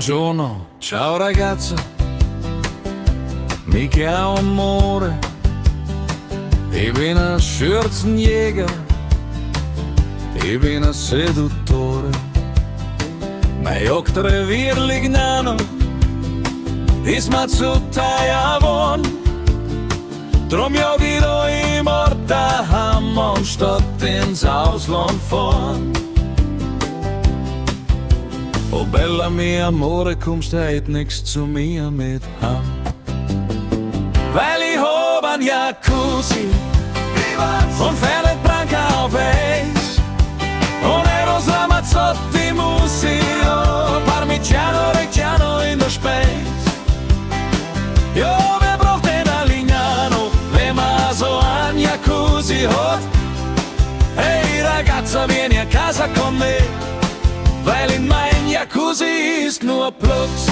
Buongiorno, ciao ragazza, mi chiamo Amore, ich bin ein Schürzenjäger, ich bin ein Seduttore. Mein Jagdrevier liegt nano, ist mir zu teuer geworden. Drum jag ich da immer daheim, anstatt ins Ausland fahren. Oh bella mia amore, kommst heute nix zu mir mit heim. Weil ich hab ein Jacuzzi und Fernet Branca auf Eis und Eros Ramazzotti Museo, Parmigiano Reggiano in der Speis. Jo, wer braucht den Alignano, wenn man so ein Jacuzzi hat? Hey ragazza, vieni a casa con me, weil in mein Jacuzzi ist nur Platz.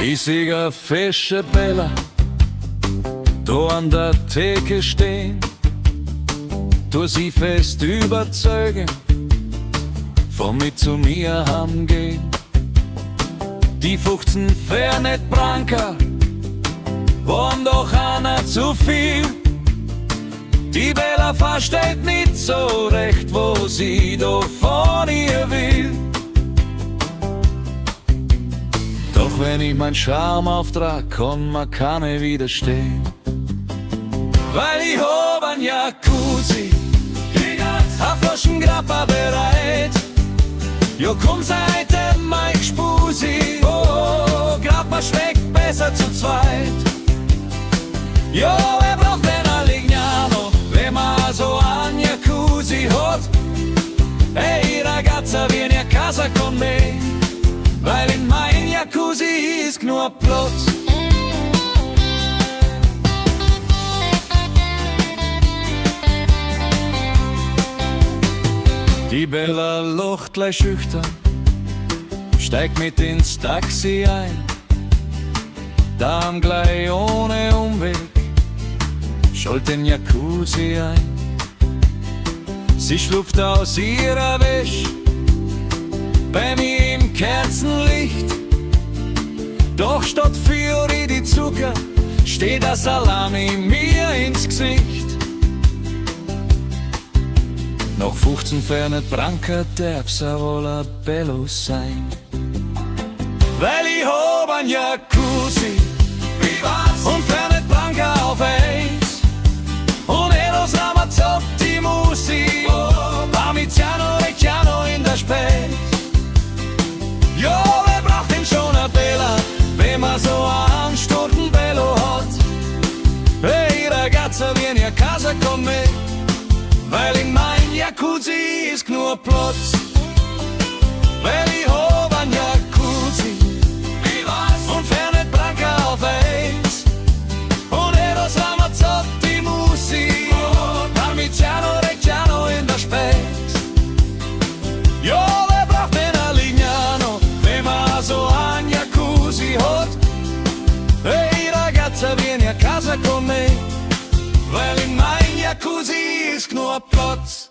Ich sehe eine fesche Bella da an der Theke stehen, tu sie fest überzeugen, von mir zu mir heimgehen. Die 15 Fernet Branca waren doch einer zu viel. Die Bella versteht nicht so recht, wo sie doch von ihr will. Doch wenn ich mein Charme auftrag, kann man keine widerstehen. Weil ich hab ein Jacuzzi, a Flaschen Grappa bereit. Jo, komm seid mein Spusi, oh, Grappa schmeckt besser zu zweit. Jo, wer braucht den Alignano, wenn man so ein Jacuzzi hat? Hey ragazza, vieni a casa con me, weil in mein Jacuzzi ist nur Platz. Die Bella lacht gleich schüchtern, steigt mit ins Taxi ein, dann gleich ohne Umweg schallt den Jacuzzi ein. Sie schlupft aus ihrer Wäsche bei mir im Kerzenlicht, doch statt Fiori die Zucker steht der Salami mir ins Gesicht. Noch 15 Fernet Branca darf's auch wohl ein Bello sein. Weil ich hab ein Jacuzzi und Fernet Branca auf Eis und Eros Ramazzotti Museo, Parmigiano Reggiano in der Speis. Jo, wer braucht denn schon a Bella, wenn man so einen Stundenbello hat? Hey ragazza, vieni a casa con me, weil in mein Jacuzzi ist nur Platz. Weil ich hab ein Jacuzzi und Fernet Branca auf Eis und Eros Ramazzotti Museo, Parmigiano Reggiano in der Speis. Jo, wer braucht den Alignano, wenn man so ein Jacuzzi hat? Hey ragazza, vieni a casa con me, weil in mein Jacuzzi ist nur Platz.